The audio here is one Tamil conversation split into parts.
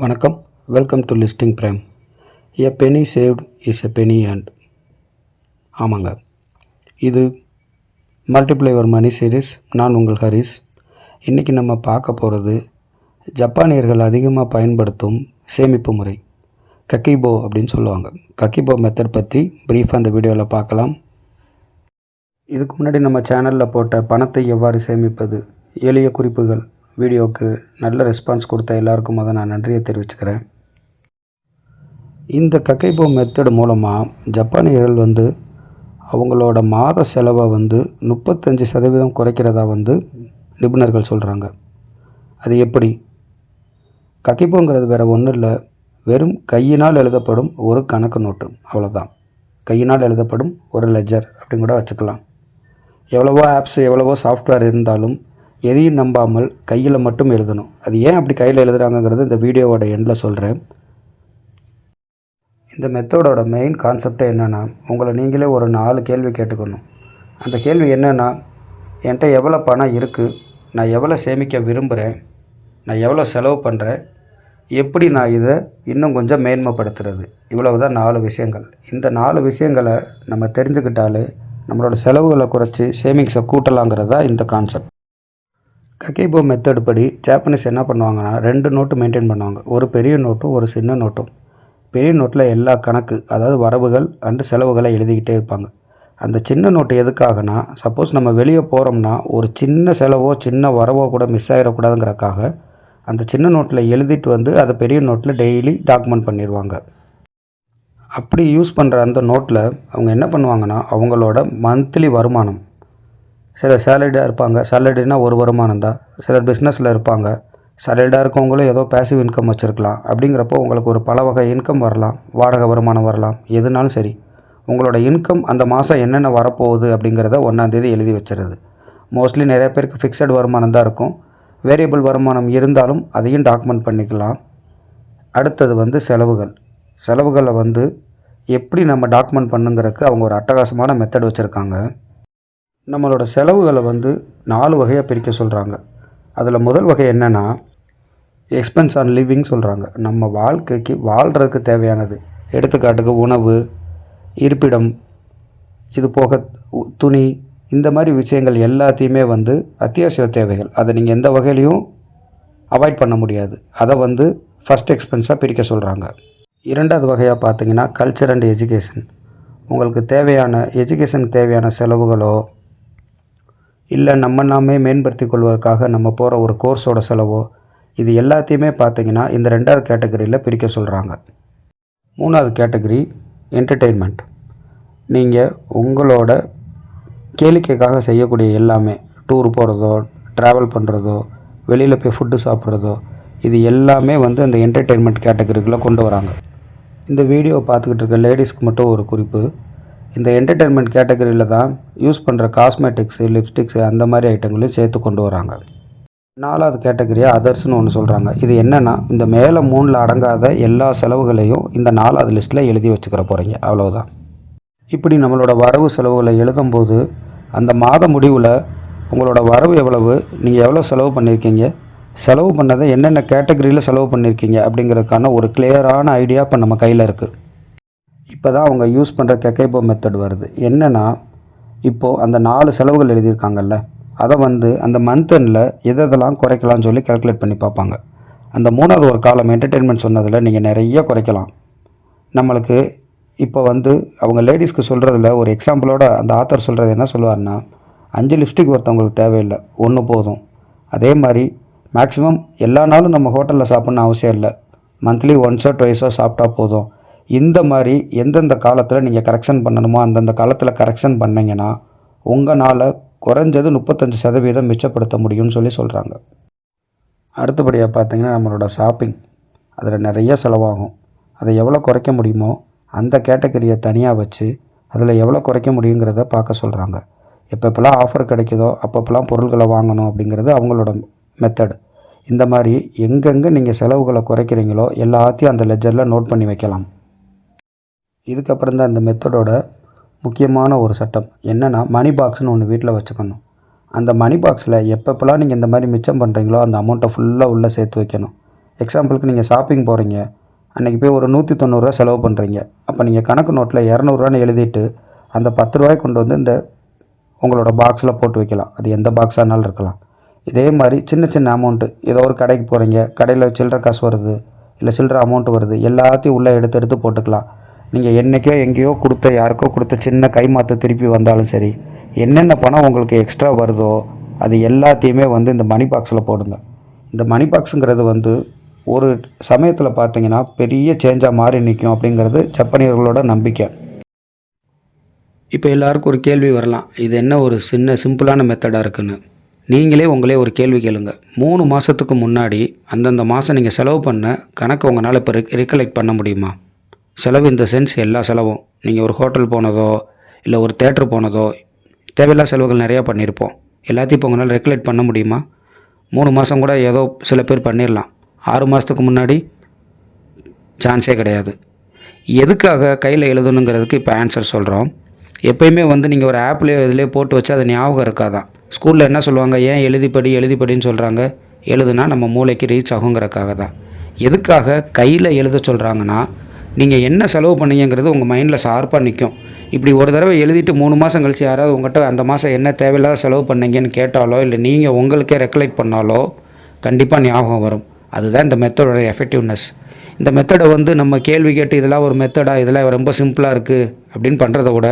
வணக்கம். Welcome to listing prime. A penny saved is a penny earned. ஆமாங்க, இது மல்டிப்ளை யுவர் மணி சீரீஸ். நான் உங்கள் ஹரிஸ். இன்றைக்கி நம்ம பார்க்க போகிறது ஜப்பானியர்கள் அதிகமாக பயன்படுத்தும் சேமிப்பு முறை கக்கிபோ அப்படின்னு சொல்லுவாங்க. கக்கிபோ மெத்தட் பற்றி ப்ரீஃபாக அந்த வீடியோவில் பார்க்கலாம். இதுக்கு முன்னாடி நம்ம சேனலில் போட்ட பணத்தை எவ்வாறு சேமிப்பது எளிய குறிப்புகள் வீடியோவுக்கு நல்ல ரெஸ்பான்ஸ் கொடுத்த எல்லாருக்கும் அதை நான் நன்றியை தெரிவிச்சுக்கிறேன். இந்த கக்கைபோ மெத்தட் மூலமாக ஜப்பானியர்கள் அவங்களோட மாத செலவை 35% குறைக்கிறதா நிபுணர்கள் சொல்கிறாங்க. அது எப்படி? கக்கிபோங்கிறது வேறு ஒன்றும் இல்லை, வெறும் கையினால் எழுதப்படும் ஒரு கணக்கு நோட்டு, அவ்வளோதான். கையினால் எழுதப்படும் ஒரு லெஜர் அப்படின்னு கூட வச்சுக்கலாம். எவ்வளவோ ஆப்ஸ் எவ்வளவோ சாஃப்ட்வேர் இருந்தாலும் எதையும் நம்பாமல் கையில் மட்டும் எழுதணும். அது ஏன் அப்படி கையில் எழுதுகிறாங்கங்கிறது இந்த வீடியோவோட எண்டில் சொல்கிறேன். இந்த மெத்தடோட மெயின் கான்செப்டே என்னென்னா, உங்களை நீங்களே ஒரு 4 கேள்வி கேட்டுக்கணும். அந்த கேள்வி என்னென்னா, என்கிட்ட எவ்வளோ பணம் இருக்குது, நான் எவ்வளோ சேமிக்க விரும்புகிறேன், நான் எவ்வளோ செலவு பண்ணுறேன், எப்படி நான் இதை இன்னும் கொஞ்சம் மேன்மைப்படுத்துறது. இவ்வளவு தான் 4 விஷயங்கள். இந்த 4 விஷயங்களை நம்ம தெரிஞ்சுக்கிட்டாலே நம்மளோட செலவுகளை குறைச்சி சேவிங்ஸை கூட்டலாங்கிறது தான் இந்த கான்செப்ட். கக்கிபோ மெத்தட் படி ஜாப்பனீஸ் என்ன பண்ணுவாங்கன்னா, 2 நோட்டு மெயின்டைன் பண்ணுவாங்க. ஒரு பெரிய நோட்டும் ஒரு சின்ன நோட்டும். பெரிய நோட்டில் எல்லா கணக்கு, அதாவது வரவுகள் அண்டு செலவுகளை எழுதிக்கிட்டே இருப்பாங்க. அந்த சின்ன நோட்டு எதுக்காகனா, சப்போஸ் நம்ம வெளியே போகிறோம்னா ஒரு சின்ன செலவோ சின்ன வரவோ கூட மிஸ் ஆகிடக்கூடாதுங்கிறக்காக அந்த சின்ன நோட்டில் எழுதிட்டு அதை பெரிய நோட்டில் டெய்லி டாக்குமெண்ட் பண்ணிடுவாங்க. அப்படி யூஸ் பண்ணுற அந்த நோட்டில் அவங்க என்ன பண்ணுவாங்கன்னா, அவங்களோட மந்த்லி வருமானம், சிலர் சேலரிடாக இருப்பாங்க, சேலரினா ஒரு வருமானம் தான். சிலர் பிஸ்னஸில் இருப்பாங்க, சேலரிடாக இருக்கவங்களும் ஏதோ பேசிவ் இன்கம் வச்சுருக்கலாம். அப்படிங்கிறப்போ உங்களுக்கு ஒரு பல வகை இன்கம் வரலாம், வாடகை வருமானம் வரலாம், எதுனாலும் சரி. உங்களோட இன்கம் அந்த மாதம் என்னென்ன வரப்போகுது அப்படிங்கிறத 1ஆம் தேதி எழுதி வச்சுருது. மோஸ்ட்லி நிறைய பேருக்கு ஃபிக்ஸட் வருமானம் தான் இருக்கும். வேரியபிள் வருமானம் இருந்தாலும் அதையும் டாக்குமெண்ட் பண்ணிக்கலாம். அடுத்தது செலவுகள். செலவுகளை எப்படி நம்ம டாக்குமெண்ட் பண்ணுங்கிறதுக்கு அவங்க ஒரு அட்டகாசமான மெத்தட் வச்சுருக்காங்க. நம்மளோட செலவுகளை 4 வகையாக பிரிக்க சொல்கிறாங்க. அதில் முதல் வகை என்னென்னா, எக்ஸ்பென்ஸ் ஆன் லிவிங் சொல்கிறாங்க. நம்ம வாழ்க்கைக்கு வாழ்கிறதுக்கு தேவையானது, எடுத்துக்காட்டுக்கு உணவு, இருப்பிடம், இது போக துணி, இந்த மாதிரி விஷயங்கள் எல்லாத்தையுமே அத்தியாவசிய தேவைகள். அதை நீங்கள் எந்த வகையிலையும் அவாய்ட் பண்ண முடியாது. அதை ஃபஸ்ட் எக்ஸ்பென்ஸாக பிரிக்க சொல்கிறாங்க. 2வது வகையாக பார்த்தீங்கன்னா, கல்ச்சர் அண்ட் எஜுகேஷன். உங்களுக்கு தேவையான எஜுகேஷனுக்கு தேவையான செலவுகளோ, இல்லை நாமே மேம்படுத்தி கொள்வதற்காக நம்ம போகிற ஒரு கோர்ஸோட செலவோ, இது எல்லாத்தையுமே பார்த்தீங்கன்னா இந்த 2வது கேட்டகரியில் பிரிக்க சொல்கிறாங்க. 3வது கேட்டகரி என்டர்டெயின்மெண்ட். நீங்கள் உங்களோட கேளிக்கைக்காக செய்யக்கூடிய எல்லாமே, டூர் போகிறதோ, ட்ராவல் பண்ணுறதோ, வெளியில் போய் ஃபுட்டு சாப்பிட்றதோ, இது எல்லாமே அந்த என்டர்டெயின்மெண்ட் கேட்டகரிக்குள்ளே கொண்டு வராங்க. இந்த வீடியோவை பார்த்துக்கிட்டு இருக்க லேடிஸ்க்கு மட்டும் ஒரு குறிப்பு, இந்த என்டர்டெயின்மெண்ட் கேட்டகரியில் தான் யூஸ் பண்ணுற காஸ்மெட்டிக்ஸு, லிப்ஸ்டிக்ஸு, அந்த மாதிரி ஐட்டங்களையும் சேர்த்து கொண்டு வராங்க. 4வது கேட்டகரியாக அதர்ஸ்னு ஒன்று சொல்கிறாங்க. இது என்னென்னா, இந்த மேலே 3ல் அடங்காத எல்லா செலவுகளையும் இந்த 4வது லிஸ்ட்டில் எழுதி வச்சுக்கிற போகிறீங்க, அவ்வளோதான். இப்படி நம்மளோட வரவு செலவுகளை எழுதும்போது அந்த மாத முடிவில் உங்களோட வரவு எவ்வளவு, நீங்கள் எவ்வளோ செலவு பண்ணியிருக்கீங்க, செலவு பண்ணதை என்னென்ன கேட்டகரியில் செலவு பண்ணியிருக்கீங்க அப்படிங்கிறதுக்கான ஒரு கிளியரான ஐடியா இப்போ நம்ம கையில் இருக்குது. இப்போ தான் அவங்க யூஸ் பண்ணுற கக்கைபோ மெத்தட் வருது. என்னென்னா, இப்போது அந்த 4 செலவுகள் எழுதியிருக்காங்கல்ல, அதை அந்த மந்த் எண்டில் எதெல்லாம் குறைக்கலாம்னு சொல்லி கால்குலேட் பண்ணி பார்ப்பாங்க. அந்த 3வது ஒரு காலம் என்டர்டெயின்மெண்ட் சொன்னதில் நீங்கள் நிறைய குறைக்கலாம். நம்மளுக்கு இப்போ அவங்க லேடிஸ்க்கு சொல்கிறதுல ஒரு எக்ஸாம்பிளோட அந்த ஆத்தர் சொல்கிறது என்ன சொல்லுவார்னா, 5 லிப்ஸ்டிக் ஒருத்தவங்களுக்கு தேவையில்லை, 1 போதும். அதே மாதிரி மேக்ஸிமம் எல்லா நாளும் நம்ம ஹோட்டலில் சாப்பிட்ணும் அவசியம் இல்லை, மந்த்லி ஒன்ஸோ ட்வைஸோ சாப்பிட்டா போதும். இந்த மாதிரி எந்தெந்த காலத்தில் நீங்கள் கரெக்ஷன் பண்ணணுமோ அந்தந்த காலத்தில் கரெக்ஷன் பண்ணிங்கன்னா உங்களால் குறைஞ்சது 35% மிச்சப்படுத்த முடியும்னு சொல்கிறாங்க. அடுத்தபடியாக பார்த்தீங்கன்னா, நம்மளோட ஷாப்பிங், அதில் நிறைய செலவாகும். அதை எவ்வளோ குறைக்க முடியுமோ அந்த கேட்டகரியை தனியாக வச்சு அதில் எவ்வளோ குறைக்க முடியுங்கிறத பார்க்க சொல்கிறாங்க. எப்பப்பெல்லாம் ஆஃபர் கிடைக்குதோ அப்பப்பெல்லாம் பொருள்களை வாங்கணும் அப்படிங்கிறது அவங்களோட மெத்தட். இந்த மாதிரி எங்கெங்கே நீங்கள் செலவுகளை குறைக்கிறீங்களோ எல்லாத்தையும் அந்த லெஜரில் நோட் பண்ணி வைக்கலாம். இதுக்கப்புறம் தான் இந்த மெத்தடோட முக்கியமான ஒரு சட்டம் என்னென்னா, மணி பாக்ஸ்னு ஒன்று வீட்டில் வச்சுக்கணும். அந்த மணி பாக்ஸில் எப்பப்பெல்லாம் நீங்கள் இந்த மாதிரி மிச்சம் பண்ணுறீங்களோ அந்த அமௌண்ட்டை ஃபுல்லாக உள்ளே சேர்த்து வைக்கணும். எக்ஸாம்பிளுக்கு நீங்கள் ஷாப்பிங் போகிறீங்க, அன்றைக்கி போய் ஒரு 190 செலவு பண்ணுறீங்க. அப்போ நீங்கள் கணக்கு நோட்டில் 200 எழுதிட்டு அந்த 10 கொண்டு வந்து இந்த உங்களோட பாக்ஸில் போட்டு வைக்கலாம். அது எந்த பாக்ஸானாலும் இருக்கலாம். இதே மாதிரி சின்ன சின்ன அமௌண்ட்டு, ஏதோ ஒரு கடைக்கு போகிறீங்க, கடையில் சில்லற காசு வருது, இல்லை சில்லற அமௌண்ட்டு வருது, எல்லாத்தையும் உள்ளே எடுத்து போட்டுக்கலாம். நீங்கள் என்றைக்கோ எங்கேயோ கொடுத்த யாருக்கோ கொடுத்த சின்ன கைமாற்று திருப்பி வந்தாலும் சரி, என்னென்ன பணம் உங்களுக்கு எக்ஸ்ட்ரா வருதோ அது எல்லாத்தையுமே வந்து இந்த மணி பாக்ஸில் போடுங்க. இந்த மணி பாக்ஸுங்கிறது வந்து ஒரு சமயத்தில் பார்த்தீங்கன்னா பெரிய சேஞ்சாக மாறி நிற்கும் அப்படிங்கிறது ஜப்பானியர்களோட நம்பிக்கை. இப்போ எல்லாருக்கும் ஒரு கேள்வி வரலாம், இது என்ன ஒரு சிம்பிளான மெத்தடாக இருக்குன்னு. நீங்களே உங்களே ஒரு கேள்வி கேளுங்க. 3 மாதத்துக்கு முன்னாடி அந்தந்த மாதம் நீங்கள் செலவு பண்ண கணக்கு உங்களால் இப்போ ரிகலெக்ட் பண்ண முடியுமா? செலவு இந்த சென்ஸ் எல்லா செலவும், நீங்கள் ஒரு ஹோட்டல் போனதோ இல்லை ஒரு தேட்டர் போனதோ, தேவையில்லா செலவுகள் நிறையா பண்ணியிருப்போம். எல்லாத்தையும் இப்போ உங்களால் ரெகுலேட் பண்ண முடியுமா? 3 மாதம் கூட ஏதோ சில பேர் பண்ணிடலாம். 6 மாதத்துக்கு முன்னாடி சான்ஸே கிடையாது. எதுக்காக கையில் எழுதணுங்கிறதுக்கு இப்போ ஆன்சர் சொல்கிறோம். எப்பயுமே வந்து நீங்கள் ஒரு ஆப்லேயோ இதிலே போட்டு வச்சு அது ஞாபகம் இருக்காதான். ஸ்கூலில் என்ன சொல்லுவாங்க, ஏன் எழுதிப்படின்னு சொல்கிறாங்க? எழுதுனா நம்ம மூளைக்கு ரீச் ஆகுங்கிறதுக்காக தான். எதுக்காக கையில் எழுத சொல்கிறாங்கன்னா, நீங்கள் என்ன செலவு பண்ணீங்கிறது உங்கள் மைண்டில் ஷார்ப்பாக நிற்கும். இப்படி ஒரு தடவை எழுதிட்டு 3 மாதம் கழித்து யாராவது உங்கள்கிட்ட அந்த மாதம் என்ன தேவையில்லாத செலவு பண்ணீங்கன்னு கேட்டாலோ, இல்லை நீங்கள் உங்களுக்கே ரெக்கலெக்ட் பண்ணாலோ கண்டிப்பாக ஞாபகம் வரும். அதுதான் இந்த மெத்தடோட எஃபெக்டிவ்னஸ். இந்த மெத்தடை வந்து நம்ம கேள்வி கேட்டு இதெல்லாம் ஒரு மெத்தடா, இதெல்லாம் ரொம்ப சிம்பிளாக இருக்குது அப்படின்னு பண்ணுறத விட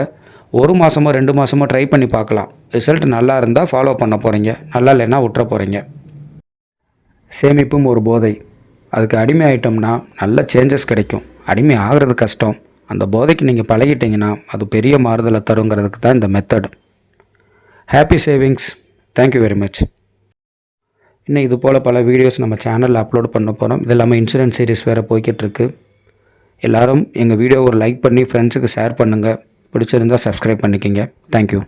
1 மாதமோ 2 மாதமோ ட்ரை பண்ணி பார்க்கலாம். ரிசல்ட் நல்லா இருந்தால் ஃபாலோ பண்ண போகிறீங்க, நல்லா இல்லைன்னா விட்டுற போகிறீங்க. சேமிப்பும் ஒரு போதை. அதுக்கு அடிமை ஆகிட்டோம்னா நல்ல சேஞ்சஸ் கிடைக்கும். அடிமை ஆகிறது கஷ்டம். அந்த போதைக்கு நீங்கள் பழகிட்டீங்கன்னா அது பெரிய மாறுதலை தருங்கிறதுக்கு தான் இந்த method. Happy savings. Thank you very much. இன்னும் இது போல் பல வீடியோஸ் நம்ம சேனலில் அப்லோட் பண்ண போகிறோம். இது இல்லாமல் இன்சூரன்ஸ் சீரிஸ் வேறு போய்கிட்டுருக்கு. எல்லோரும் எங்கள் வீடியோ ஒரு லைக் பண்ணி ஃப்ரெண்ட்ஸுக்கு ஷேர் பண்ணுங்கள். பிடிச்சிருந்தால் சப்ஸ்கிரைப் பண்ணிக்கோங்க. தேங்க்யூ.